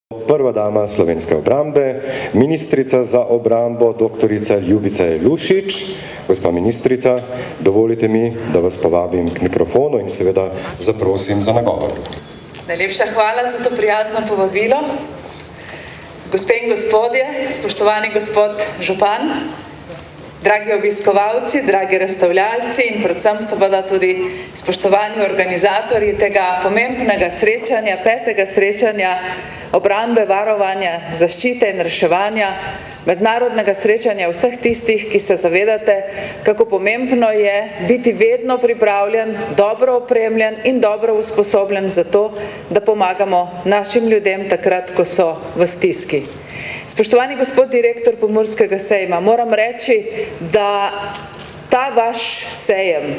Prva dama slovenske obrambe, ministrica za obrambo, doktorica Ljubica Jelušič. Gospa ministrica, dovolite mi, da vas povabim k mikrofonu in seveda zaprosim za nagovor. Najlepša hvala za to prijazno povabilo. Gospe in gospodje, spoštovani gospod župan, dragi obiskovalci, dragi razstavljalci in predvsem seveda tudi spoštovani organizatorji tega pomembnega srečanja, 5. srečanja obrambe, varovanja, zaščite in reševanja, mednarodnega srečanja vseh tistih, ki se zavedate, kako pomembno je biti vedno pripravljen, dobro opremljen in dobro usposobljen za to, da pomagamo našim ljudem takrat, ko so v stiski. Spoštovani gospod direktor Pomurskega sejma, moram reči, da ta vaš sejem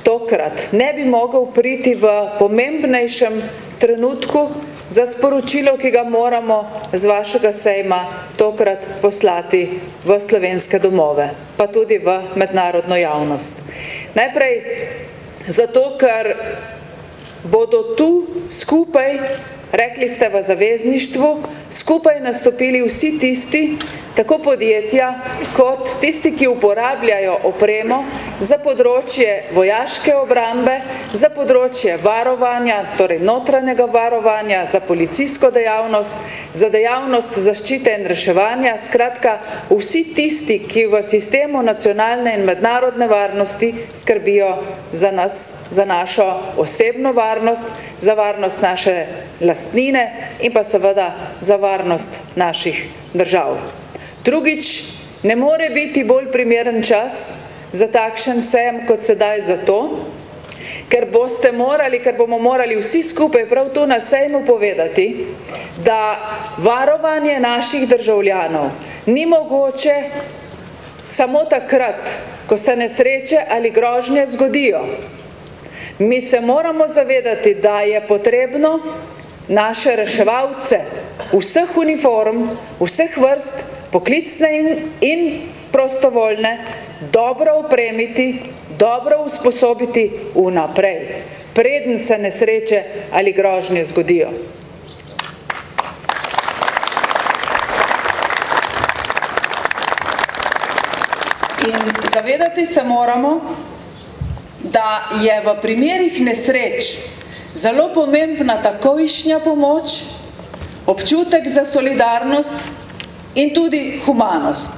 tokrat ne bi mogel priti v pomembnejšem trenutku za sporočilo, ki ga moramo z vašega sejma tokrat poslati v slovenske domove, pa tudi v mednarodno javnost. Najprej zato, ker bodo tu skupaj, rekli ste v zavezništvu, skupaj nastopili vsi tisti, tako podjetja, kot tisti, ki uporabljajo opremo za področje vojaške obrambe, za področje varovanja, torej notranjega varovanja, za policijsko dejavnost, za dejavnost zaščite in reševanja, skratka, vsi tisti, ki v sistemu nacionalne in mednarodne varnosti skrbijo za nas, za našo osebno varnost, za varnost naše lastnine in pa seveda za varnost naših držav. Drugič, ne more biti bolj primeren čas za takšen sejem kot sedaj zato, ker bomo morali vsi skupaj prav tu na sejmu povedati, da varovanje naših državljanov ni mogoče samo takrat, ko se nesreče ali grožnje zgodijo. Mi se moramo zavedati, da je potrebno naše reševalce vseh uniform, vseh vrst, poklicne in prostovoljne, dobro opremiti, dobro usposobiti vnaprej, preden se nesreče ali grožnje zgodijo. In zavedati se moramo, da je v primerih nesreč zelo pomembna takojšnja pomoč, občutek za solidarnost in tudi humanost.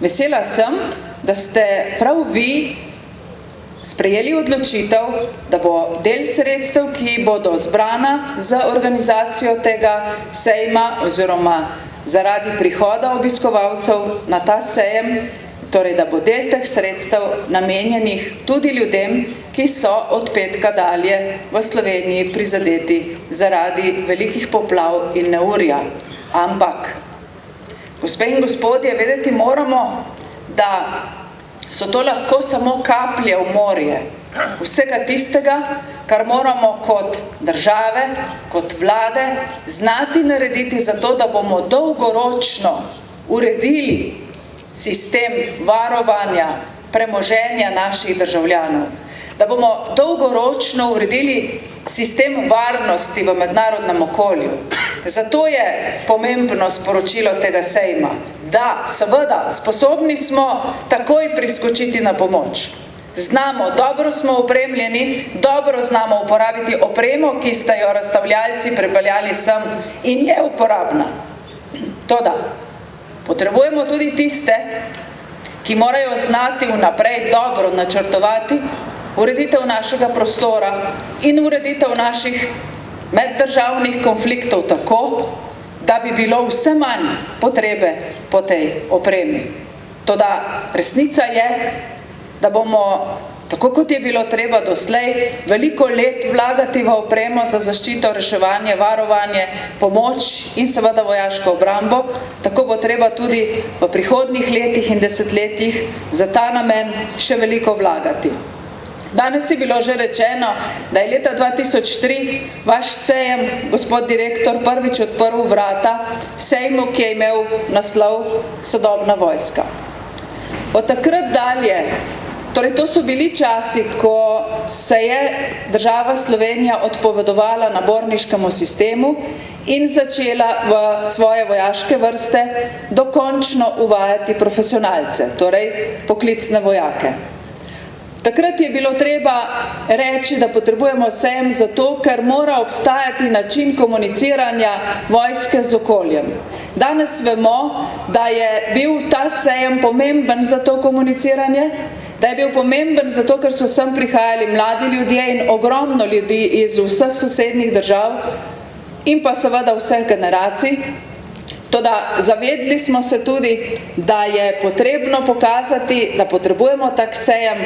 Vesela sem, da ste prav vi sprejeli odločitev, da bo del sredstev, ki bodo zbrana za organizacijo tega sejma oziroma zaradi prihoda obiskovalcev na ta sejem, torej da bo del teh sredstev namenjenih tudi ljudem, ki so od petka dalje v Sloveniji prizadeti zaradi velikih poplav in neurja. Ampak, gospe in gospodje, vedeti moramo, da so to lahko samo kaplje v morje vsega tistega, kar moramo kot države, kot vlade znati narediti za to, da bomo dolgoročno uredili sistem varovanja premoženja naših državljanov, da bomo dolgoročno uredili sistem varnosti v mednarodnem okolju. Zato je pomembno sporočilo tega sejma, da seveda sposobni smo takoj priskočiti na pomoč. Znamo, dobro smo opremljeni, dobro znamo uporabiti opremo, ki ste jo razstavljalci pripeljali sem in je uporabna. Toda potrebujemo tudi tiste, ki morajo znati vnaprej dobro načrtovati ureditev našega prostora in ureditev naših meddržavnih konfliktov tako, da bi bilo vse manj potrebe po tej opremi. Toda resnica je, da bomo, tako kot je bilo treba doslej, veliko let vlagati v opremo za zaščito, reševanje, varovanje, pomoč in seveda vojaško obrambo, tako bo treba tudi v prihodnjih letih in desetletjih za ta namen še veliko vlagati. Danes je bilo že rečeno, da je leta 2003 vaš sejem, gospod direktor, prvič odprl vrata sejmu, ki je imel naslov Sodobna vojska. Od takrat dalje, torej to so bili časi, ko se je država Slovenija odpovedovala naborniškemu sistemu in začela v svoje vojaške vrste dokončno uvajati profesionalce, torej poklicne vojake. Takrat je bilo treba reči, da potrebujemo sejem zato, ker mora obstajati način komuniciranja vojske z okoljem. Danes vemo, da je bil ta sejem pomemben za to komuniciranje, da je bil pomemben zato, ker so sem prihajali mladi ljudje in ogromno ljudi iz vseh sosednjih držav in pa seveda vseh generacij. Toda zavedli smo se tudi, da je potrebno pokazati, da potrebujemo tak sejem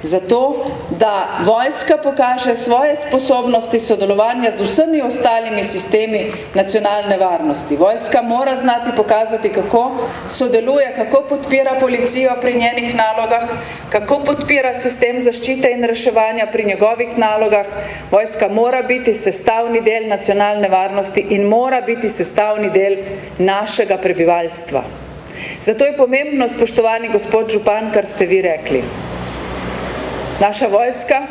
zato, da vojska pokaže svoje sposobnosti sodelovanja z vsemi ostalimi sistemi nacionalne varnosti. Vojska mora znati pokazati, kako sodeluje, kako podpira policijo pri njenih nalogah, kako podpira sistem zaščite in reševanja pri njegovih nalogah. Vojska mora biti sestavni del nacionalne varnosti in mora biti sestavni del našega prebivalstva. Zato je pomembno, spoštovani gospod župan, kar ste vi rekli. Naša vojska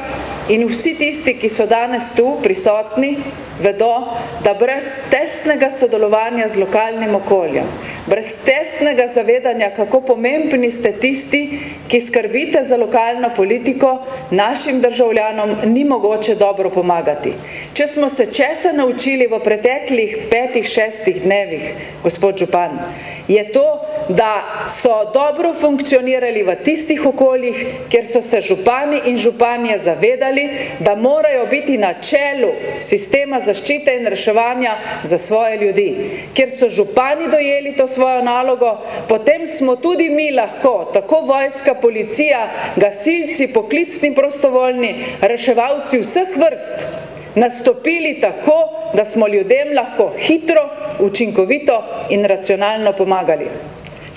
in vsi tisti, ki so danes tu prisotni, vedo, da brez tesnega sodelovanja z lokalnim okoljem, brez tesnega zavedanja, kako pomembni ste tisti, ki skrbite za lokalno politiko, našim državljanom ni mogoče dobro pomagati. Če smo se česa naučili v preteklih 5-6 dnevih, gospod župan, je to, da so dobro funkcionirali v tistih okoljih, kjer so se župani in županje zavedali, da morajo biti na čelu sistema zaščite in reševanja za svoje ljudi. Kjer so župani dojeli to svojo nalogo, potem smo tudi mi lahko, tako vojska, policija, gasilci, poklicni prostovoljni, reševalci vseh vrst, nastopili tako, da smo ljudem lahko hitro, učinkovito in racionalno pomagali.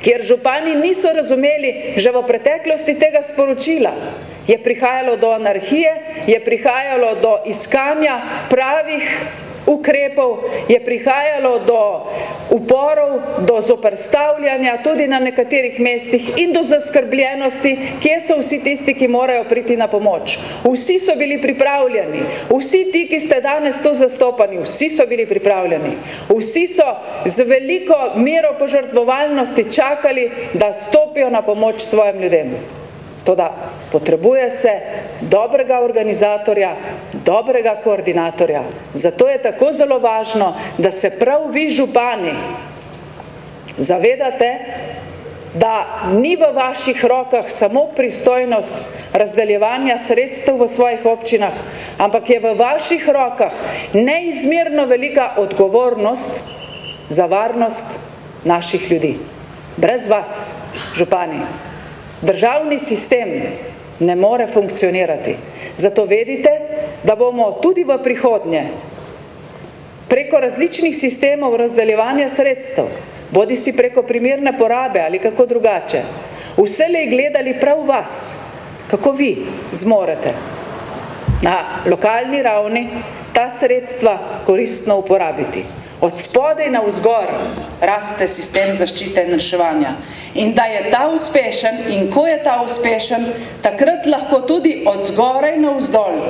Kjer župani niso razumeli že v preteklosti tega sporočila, je prihajalo do anarhije, je prihajalo do iskanja pravih ukrepov, je prihajalo do uporov, do zoperstavljanja tudi na nekaterih mestih in do zaskrbljenosti, kje so vsi tisti, ki morajo priti na pomoč. Vsi so bili pripravljeni, vsi ti, ki ste danes tu zastopani, vsi so bili pripravljeni. Vsi so z veliko mero požrtvovalnosti čakali, da stopijo na pomoč svojim ljudem. Toda potrebuje se dobrega organizatorja, dobrega koordinatorja. Zato je tako zelo važno, da se prav vi, župani, zavedate, da ni v vaših rokah samo pristojnost razdeljevanja sredstev v svojih občinah, ampak je v vaših rokah neizmerno velika odgovornost za varnost naših ljudi. Brez vas, župani, državni sistem ne more funkcionirati. Zato vedite, da bomo tudi v prihodnje preko različnih sistemov razdeljevanja sredstev, bodi si preko primerne porabe ali kako drugače, vselej gledali prav vas, kako vi zmorete na lokalni ravni ta sredstva koristno uporabiti. Od spodaj na vzgor raste sistem zaščite in reševanja. In da je ta uspešen in ko je ta uspešen, takrat lahko tudi od zgoraj na vzdolj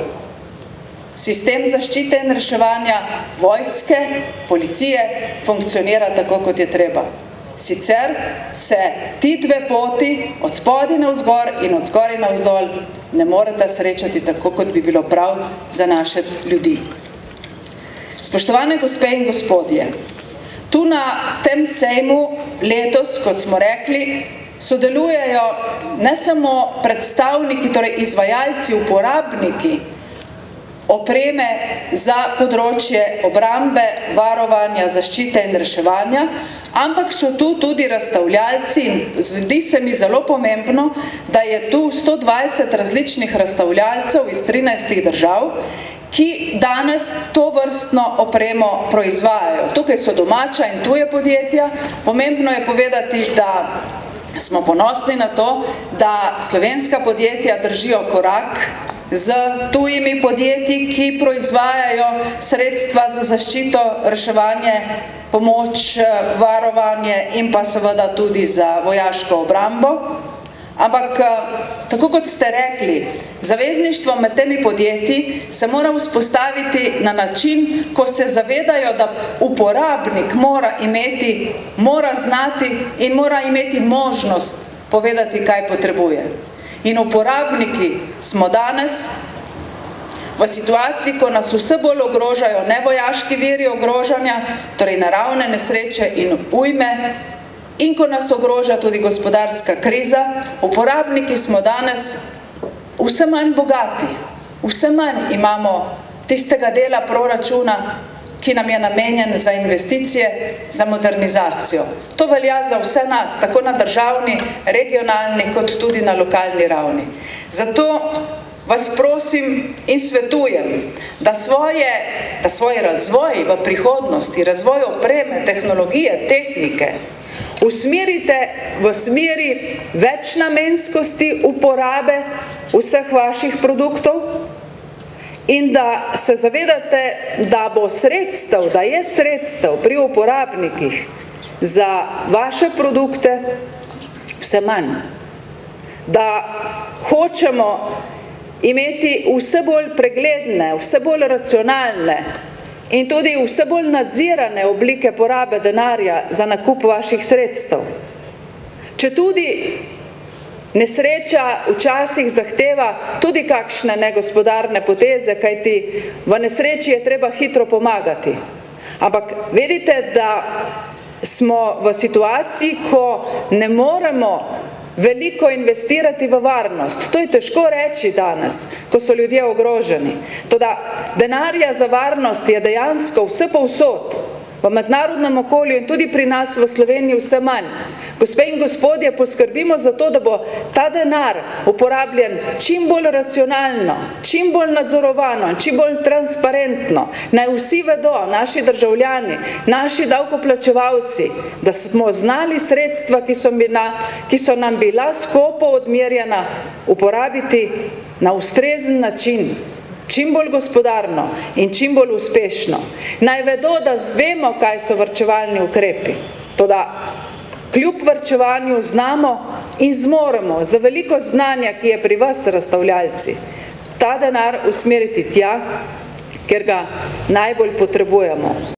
sistem zaščite in reševanja vojske, policije funkcionira tako, kot je treba. Sicer se ti dve poti, od spodaj na vzgor in od zgoraj na vzdolj, ne moreta srečati tako, kot bi bilo prav za naše ljudi. Spoštovane gospe in gospodje, tu na tem sejmu letos, kot smo rekli, sodelujejo ne samo predstavniki, torej izvajalci, uporabniki opreme za področje obrambe, varovanja, zaščite in reševanja, ampak so tu tudi razstavljalci in zdi se mi zelo pomembno, da je tu 120 različnih razstavljalcev iz 13 držav, ki danes to vrstno opremo proizvajajo. Tukaj so domača in tuje podjetja. Pomembno je povedati, da smo ponosni na to, da slovenska podjetja držijo korak z tujimi podjetji, ki proizvajajo sredstva za zaščito, reševanje, pomoč, varovanje in pa seveda tudi za vojaško obrambo. Ampak tako kot ste rekli, zavezništvo med temi podjetji se mora vzpostaviti na način, ko se zavedajo, da uporabnik mora znati in mora imeti možnost povedati, kaj potrebuje. In uporabniki smo danes v situaciji, ko nas vse bolj ogrožajo nevojaški viri ogrožanja, torej naravne nesreče in ujme, in ko nas ogroža tudi gospodarska kriza, uporabniki smo danes vse manj bogati, vse manj imamo tistega dela proračuna, ki nam je namenjen za investicije, za modernizacijo. To velja za vse nas, tako na državni, regionalni, kot tudi na lokalni ravni. Zato vas prosim in svetujem, da svoj razvoj v prihodnosti, razvoj opreme, tehnologije, tehnike, usmerite v smeri večnamenskosti uporabe vseh vaših produktov in da se zavedate, da je sredstev pri uporabnikih za vaše produkte vse manj. Da hočemo imeti vse bolj pregledne, vse bolj racionalne in tudi vse bolj nadzirane oblike porabe denarja za nakup vaših sredstev. Če tudi nesreča včasih zahteva tudi kakšne negospodarne poteze, kajti v nesreči je treba hitro pomagati. Ampak vedite, da smo v situaciji, ko ne moremo veliko investirati v varnost. To je težko reči danes, ko so ljudje ogroženi. Toda denarja za varnost je dejansko vse povsod, v mednarodnem okolju in tudi pri nas v Sloveniji vse manj. Gospe in gospodje, poskrbimo za to, da bo ta denar uporabljen čim bolj racionalno, čim bolj nadzorovano, čim bolj transparentno. Naj vsi vedo, naši državljani, naši davkoplačevalci, da smo znali sredstva, ki so nam bila skopo odmerjena, uporabiti na ustrezen način, čim bolj gospodarno in čim bolj uspešno. Naj vedo, da zvemo, kaj so varčevalni ukrepi. Toda kljub varčevanju znamo in zmoremo za veliko znanja, ki je pri vas, razstavljalci, ta denar usmeriti tja, ker ga najbolj potrebujemo.